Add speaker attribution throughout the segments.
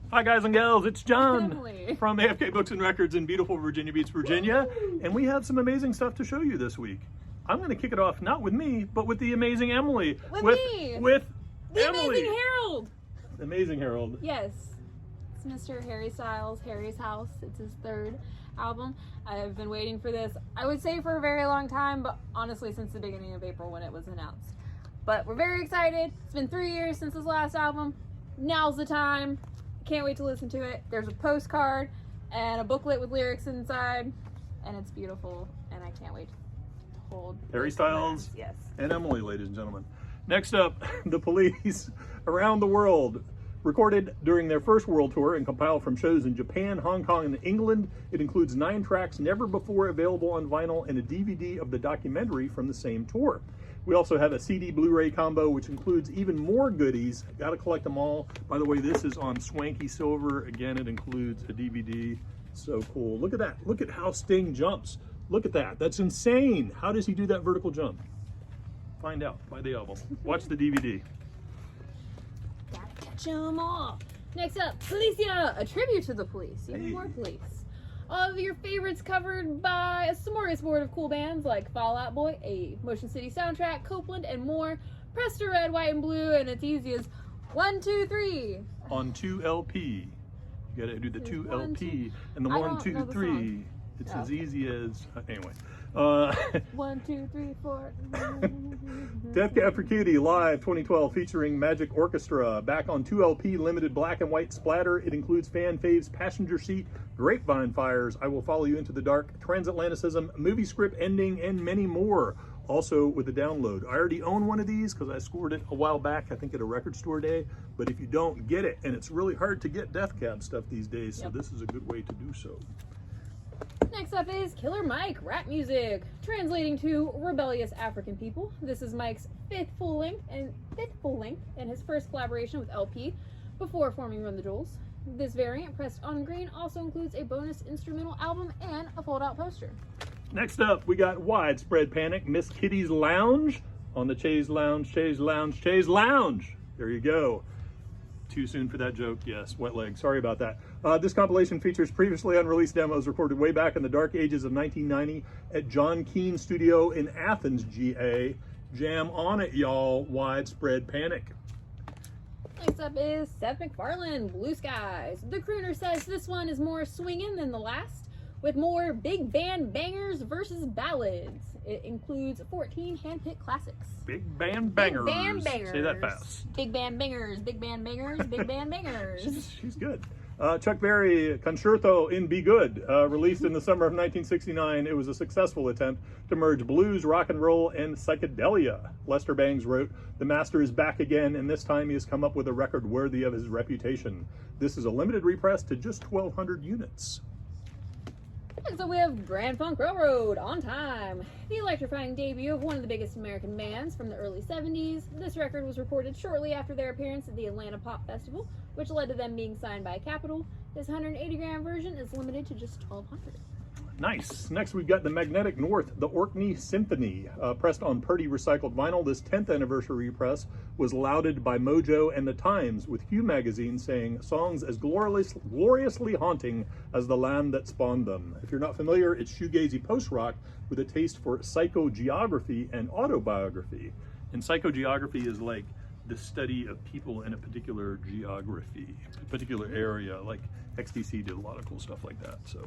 Speaker 1: Hi guys and gals, it's John
Speaker 2: Emily.
Speaker 1: from AFK Books and Records in beautiful Virginia Beach, Virginia. And we have some amazing stuff to show you this week. I'm going to kick it off not with me, but with the amazing Emily.
Speaker 2: With me!
Speaker 1: With
Speaker 2: The
Speaker 1: Emily!
Speaker 2: Amazing Harold!
Speaker 1: Amazing Harold.
Speaker 2: Yes. It's Mr. Harry Styles, Harry's House. It's his third album. I've been waiting for this, I would say for a very long time, but honestly since the beginning of April when it was announced. But we're very excited. It's been 3 years since his last album. Now's the time. Can't wait to listen to it. There's a postcard and a booklet with lyrics inside, and it's beautiful, and I can't wait to hold
Speaker 1: Harry Styles
Speaker 2: yes.
Speaker 1: and Emily, ladies and gentlemen. Next up, the Police Around the World. Recorded during their first world tour and compiled from shows in Japan, Hong Kong, and England. It includes 9 tracks never before available on vinyl and a DVD of the documentary from the same tour. We also have a CD Blu-ray combo, which includes even more goodies. Got to collect them all. By the way, this is on swanky silver. Again, it includes a DVD. So cool. Look at that. Look at how Sting jumps. Look at that. That's insane. How does he do that vertical jump? Find out. Buy the album. Watch the DVD.
Speaker 2: Gotta catch 'em all. Next up, Felicia, a tribute to the Police. Even more Police. All of your favorites covered by a smorgasbord of cool bands like Fall Out Boy, a Motion City soundtrack, Copeland, and more. Pressed to red, white, and blue, and it's easy as 1, 2, 3.
Speaker 1: On 2 LP. You gotta do the 2
Speaker 2: 1,
Speaker 1: LP and the
Speaker 2: I
Speaker 1: 1,
Speaker 2: don't
Speaker 1: 2,
Speaker 2: know the
Speaker 1: 3.
Speaker 2: song.
Speaker 1: It's
Speaker 2: Oh.
Speaker 1: as easy as anyway.
Speaker 2: 1, 2, 3, 4.
Speaker 1: Death Cab for Cutie Live 2012 featuring Magic Orchestra. Back on 2 LP limited black and white splatter. It includes fan faves, Passenger Seat, Grapevine Fires, I Will Follow You Into the Dark, Transatlanticism, Movie Script Ending, and many more. Also with the download. I already own one of these because I scored it a while back, I think at a record store day. But if you don't, get it. And it's really hard to get Death Cab stuff these days, so this is a good way to do so.
Speaker 2: Next up is Killer Mike, rap music, translating to rebellious African people. This is Mike's fifth full length and his first collaboration with LP before forming Run the Jewels. This variant, pressed on green, also includes a bonus instrumental album and a fold-out poster.
Speaker 1: Next up, we got Widespread Panic, Miss Kitty's Lounge on the Chaise Lounge, Chaise Lounge, Chaise Lounge. There you go. Too soon for that joke, yes, wet leg, sorry about that. This compilation features previously unreleased demos recorded way back in the dark ages of 1990 at John Keane Studio in Athens, GA. Jam on it, y'all, Widespread Panic.
Speaker 2: Next up is Seth MacFarlane, Blue Skies. The crooner says this one is more swinging than the last, with more big band bangers versus ballads. It includes 14 handpicked classics.
Speaker 1: Big band bangers.
Speaker 2: Big band bangers.
Speaker 1: Say that fast.
Speaker 2: Big band bangers, big band bangers, big band bangers.
Speaker 1: She's good. Chuck Berry, Concerto in Be Good, released in the summer of 1969. It was a successful attempt to merge blues, rock and roll, and psychedelia. Lester Bangs wrote, "The master is back again, and this time he has come up with a record worthy of his reputation. This is a limited repress to just 1,200 units.
Speaker 2: And so we have Grand Funk Railroad, On Time, the electrifying debut of one of the biggest American bands from the early 70s. This record was recorded shortly after their appearance at the Atlanta Pop Festival, which led to them being signed by Capitol. This 180-gram version is limited to just 1,200.
Speaker 1: Nice. Next, we've got the Magnetic North, the Orkney Symphony, pressed on Purdy recycled vinyl. This 10th anniversary repress was lauded by Mojo and The Times, with Hugh magazine saying songs as gloriously haunting as the land that spawned them. If you're not familiar, it's shoegazy post-rock with a taste for psychogeography and autobiography. And psychogeography is like the study of people in a particular geography, a particular area. Like XTC did a lot of cool stuff like that. So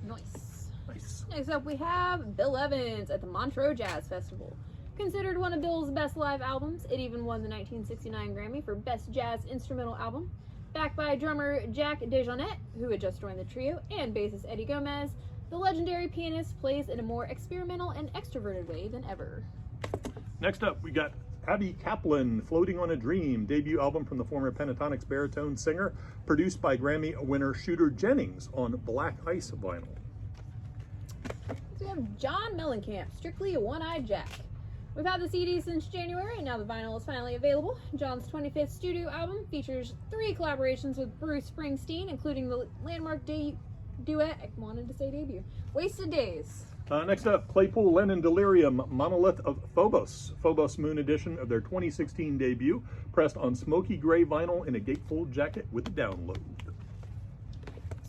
Speaker 2: Nice.
Speaker 1: nice.
Speaker 2: Next up we have Bill Evans at the Montreux Jazz Festival. Considered one of Bill's best live albums, it even won the 1969 Grammy for Best Jazz Instrumental Album. Backed by drummer Jack DeJohnette, who had just joined the trio, and bassist Eddie Gomez, the legendary pianist plays in a more experimental and extroverted way than ever.
Speaker 1: Next up, we got Abby Kaplan, Floating on a Dream, debut album from the former Pentatonics baritone singer, produced by Grammy winner Shooter Jennings on Black Ice vinyl.
Speaker 2: So we have John Mellencamp, Strictly a One-Eyed Jack. We've had the CD since January, and now the vinyl is finally available. John's 25th studio album features 3 collaborations with Bruce Springsteen, including the landmark duet, I wanted to say debut, Wasted Days.
Speaker 1: Next up, Claypool Lennon Delirium, Monolith of Phobos, Phobos Moon edition of their 2016 debut, pressed on smoky gray vinyl in a gatefold jacket with a download.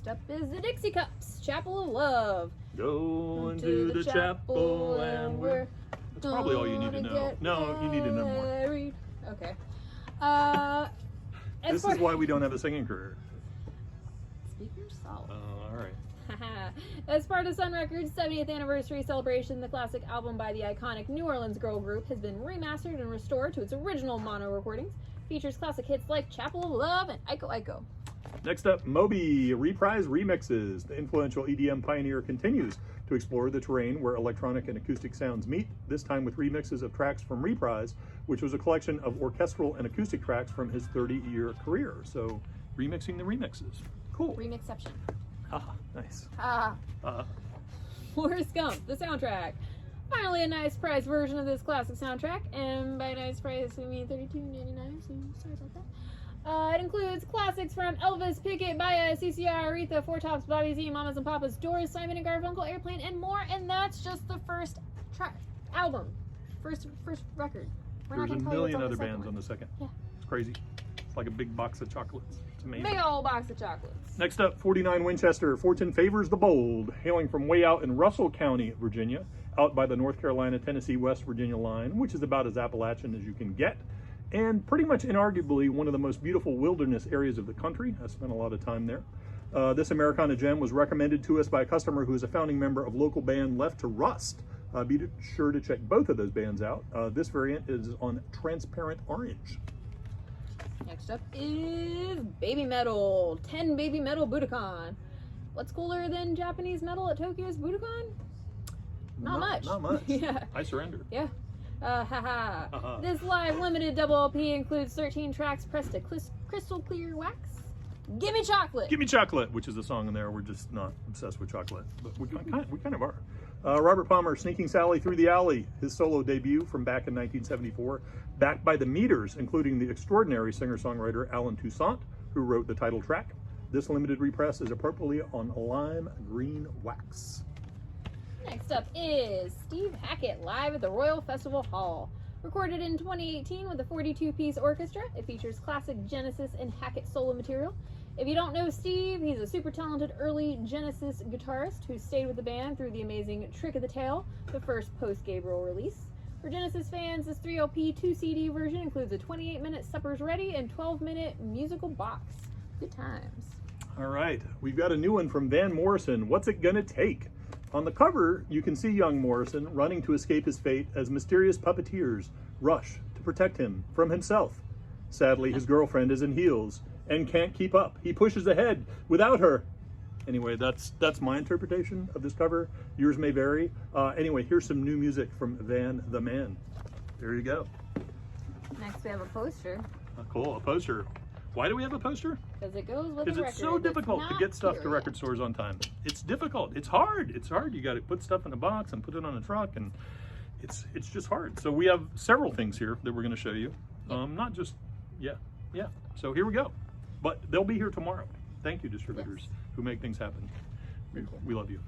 Speaker 2: Next up is the Dixie Cups, Chapel of Love.
Speaker 1: Go into the chapel and we're... That's probably all you need to know. No, you need to know more.
Speaker 2: Okay.
Speaker 1: This is why we don't have a singing career.
Speaker 2: Speak for yourself.
Speaker 1: All right.
Speaker 2: As part of Sun Records' 70th anniversary celebration, the classic album by the iconic New Orleans girl group has been remastered and restored to its original mono recordings. Features classic hits like Chapel of Love and Iko Iko.
Speaker 1: Next up, Moby Reprise Remixes. The influential EDM pioneer continues to explore the terrain where electronic and acoustic sounds meet, this time with remixes of tracks from Reprise, which was a collection of orchestral and acoustic tracks from his 30-year career. So, remixing the remixes. Cool.
Speaker 2: Remixception.
Speaker 1: Ah, nice.
Speaker 2: Forrest Gump, the soundtrack. Finally, a nice price version of this classic soundtrack, and by nice price we mean $32.99. So sorry about that. It includes classics from Elvis, Pickett, Baya, CCR, Aretha, Four Tops, Bobby Z, Mamas and Papas, Doors, Simon and Garfunkel, Airplane, and more. And that's just the first album, first record.
Speaker 1: There's a million other bands on the second. Yeah, it's crazy. It's like a big box of chocolates. It's amazing.
Speaker 2: Big old box of chocolates.
Speaker 1: Next up, 49 Winchester, Fortune Favors the Bold, hailing from way out in Russell County, Virginia, out by the North Carolina, Tennessee, West Virginia line, which is about as Appalachian as you can get, and pretty much inarguably one of the most beautiful wilderness areas of the country. I spent a lot of time there. This Americana gem was recommended to us by a customer who is a founding member of local band Left to Rust. Be sure to check both of those bands out. This variant is on Transparent Orange.
Speaker 2: Next up is Baby Metal, 10 Baby Metal Budokan. What's cooler than Japanese metal at Tokyo's Budokan? Not much.
Speaker 1: Not much.
Speaker 2: Yeah.
Speaker 1: I surrender.
Speaker 2: Yeah. This live limited double LP includes 13 tracks pressed to crystal clear wax. Gimme Chocolate!
Speaker 1: Gimme Chocolate, which is a song in there. We're just not obsessed with chocolate, but we kind of are. Robert Palmer, Sneaking Sally Through the Alley, his solo debut from back in 1974, backed by the Meters, including the extraordinary singer-songwriter Alan Toussaint, who wrote the title track. This limited repress is appropriately on lime green wax.
Speaker 2: Next up is Steve Hackett, live at the Royal Festival Hall. Recorded in 2018 with a 42-piece orchestra, it features classic Genesis and Hackett solo material. If you don't know Steve, he's a super talented early Genesis guitarist who stayed with the band through the amazing Trick of the Tail, the first post-Gabriel release. For Genesis fans, this 3LP 2-CD version includes a 28-minute Supper's Ready and 12-minute musical box. Good times.
Speaker 1: All right, we've got a new one from Van Morrison, What's It Gonna Take? On the cover, you can see young Morrison running to escape his fate as mysterious puppeteers rush to protect him from himself. Sadly, his girlfriend is in heels and can't keep up. He pushes ahead without her. Anyway, that's my interpretation of this cover. Yours may vary. Anyway, here's some new music from Van the Man. There you go.
Speaker 2: Next we have a poster.
Speaker 1: Cool, a poster. Why do we have a poster?
Speaker 2: Because it goes with the record.
Speaker 1: Because it's so difficult to get stuff to record stores on time. It's difficult. It's hard. It's hard. You got to put stuff in a box and put it on a truck, and it's just hard. So we have several things here that we're going to show you. Not just, yeah. So here we go. But they'll be here tomorrow. Thank you, distributors who make things happen. We love you.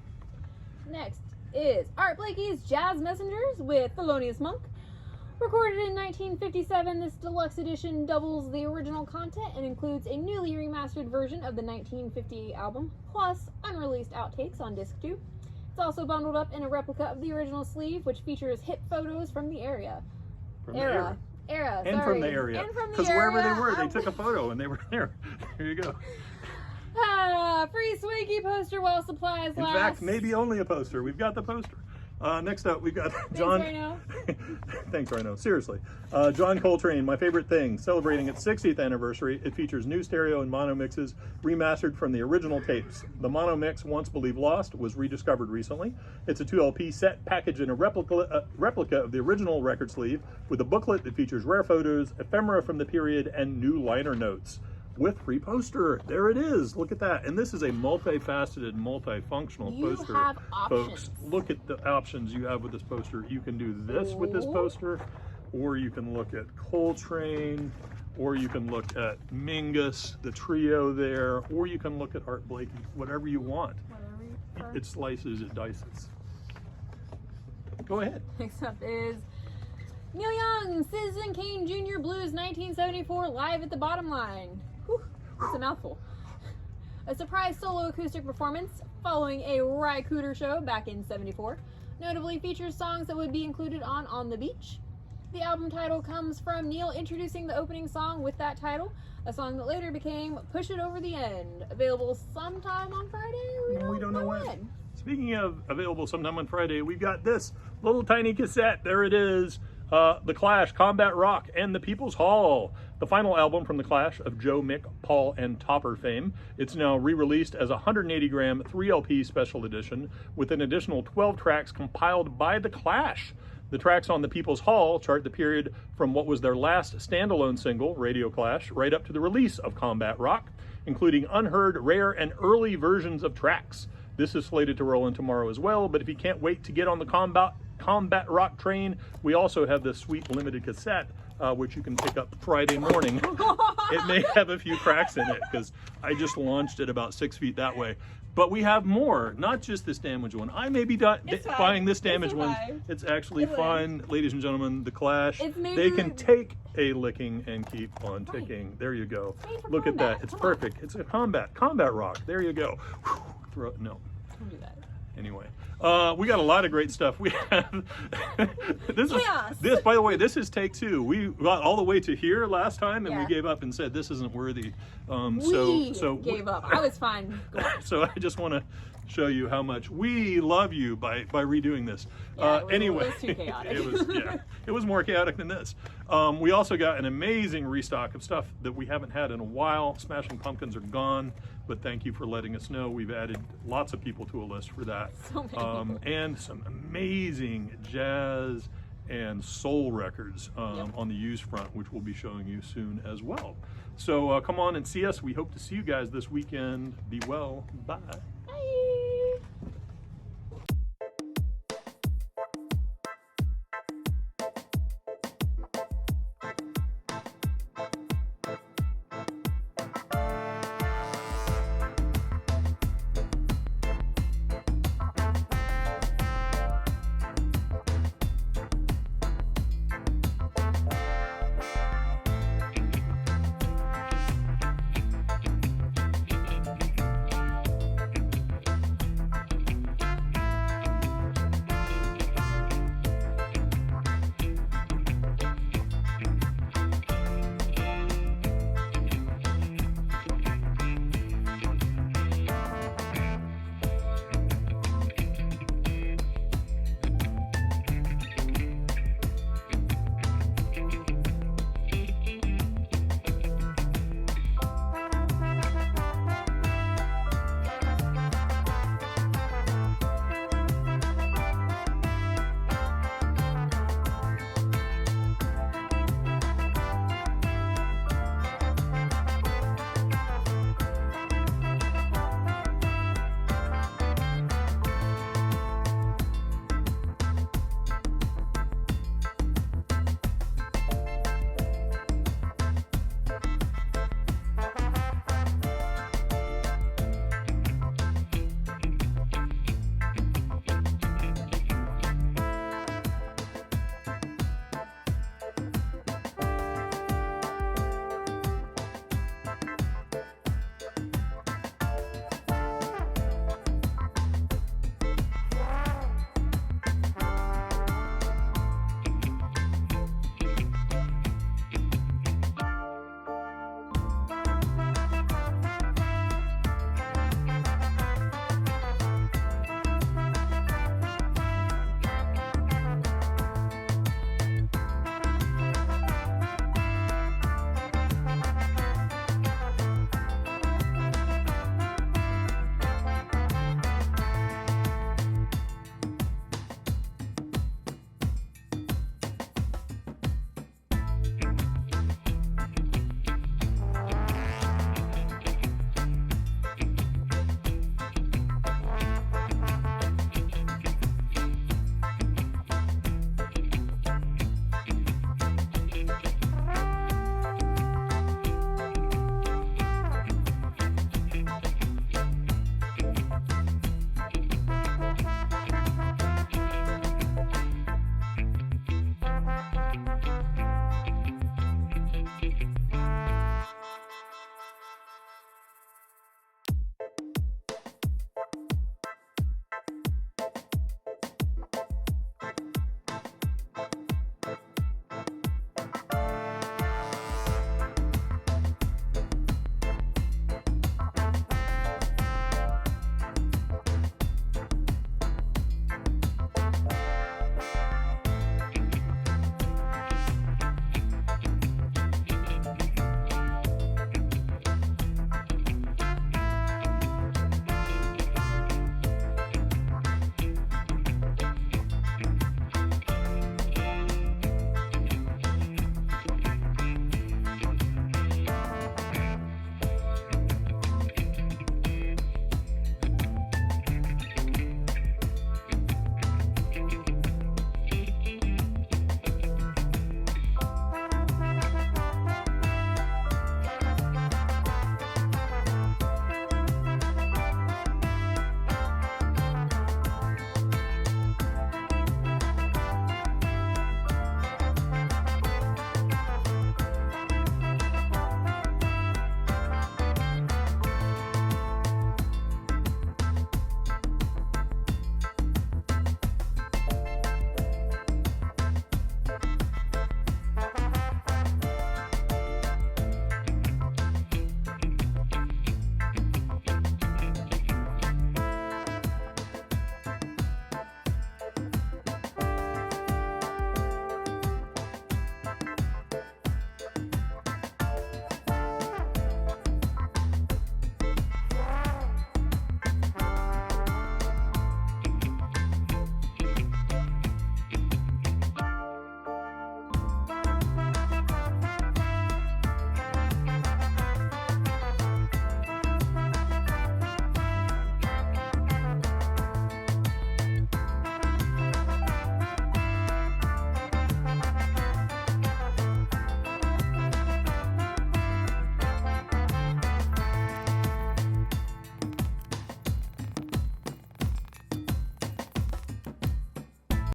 Speaker 2: Next is Art Blakey's Jazz Messengers with Thelonious Monk. Recorded in 1957, this deluxe edition doubles the original content and includes a newly remastered version of the 1958 album, plus unreleased outtakes on disc 2. It's also bundled up in a replica of the original sleeve, which features hit photos from the era.
Speaker 1: From the area. Because wherever they were, they took a photo and they were there. Here you go.
Speaker 2: Free swanky poster while supplies last.
Speaker 1: In fact, maybe only a poster. We've got the poster. Next up, we've got John.
Speaker 2: Thanks, Rhino.
Speaker 1: Thanks, Rhino. Seriously. John Coltrane, My Favorite Thing, celebrating its 60th anniversary. It features new stereo and mono mixes remastered from the original tapes. The mono mix, once believed lost, was rediscovered recently. It's a 2LP set packaged in a replica of the original record sleeve with a booklet that features rare photos, ephemera from the period, and new liner notes. With free poster. There it is. Look at that. And this is a multifaceted, multifunctional poster.
Speaker 2: Have options.
Speaker 1: Folks, look at the options you have with this poster. You can do this with this poster, or you can look at Coltrane, or you can look at Mingus, the trio there, or you can look at Art Blakey, whatever you want.
Speaker 2: Whatever you prefer.
Speaker 1: It slices, it dices. Go ahead.
Speaker 2: Next up is Neil Young, Citizen Kane Jr. Blues 1974, live at the Bottom Line. Whew, it's a mouthful. a surprise solo acoustic performance following a Rycooter show back in '74. Notably features songs that would be included on the Beach. The album title comes from Neil introducing the opening song with that title, a song that later became Push It Over the End, available sometime on Friday.
Speaker 1: We don't know when. Speaking of available sometime on Friday, we've got this little tiny cassette. There it is. The Clash, Combat Rock, and the People's Hall. The final album from The Clash of Joe, Mick, Paul, and Topper fame. It's now re-released as a 180-gram 3LP special edition with an additional 12 tracks compiled by The Clash. The tracks on the People's Hall chart the period from what was their last standalone single, Radio Clash, right up to the release of Combat Rock, including unheard, rare, and early versions of tracks. This is slated to roll in tomorrow as well, but if you can't wait to get on the Combat Rock train, we also have this sweet limited cassette, which you can pick up Friday morning. It may have a few cracks in it because I just launched it about 6 feet that way. But we have more, not just this damaged one. I may be buying this damaged one. It's actually fine. Ladies and gentlemen, The Clash, they can take a licking and keep on ticking. Right. There you go. Look at that. It's perfect. It's a combat rock. There you go. Whew. No.
Speaker 2: Don't do that.
Speaker 1: Anyway, we got a lot of great stuff. We have this. By the way, this is take 2. We got all the way to here last time, and we gave up and said this isn't worthy. So
Speaker 2: gave up. I was fine.
Speaker 1: So I just want to show you how much we love you by redoing this. Anyway,
Speaker 2: it was too chaotic.
Speaker 1: It was more chaotic than this. We also got an amazing restock of stuff that we haven't had in a while. Smashing Pumpkins are gone, but thank you for letting us know. We've added lots of people to a list for that.
Speaker 2: So many
Speaker 1: and some amazing jazz and soul records on the used front, which we'll be showing you soon as well. So come on and see us. We hope to see you guys this weekend. Be well. Bye.
Speaker 2: Bye.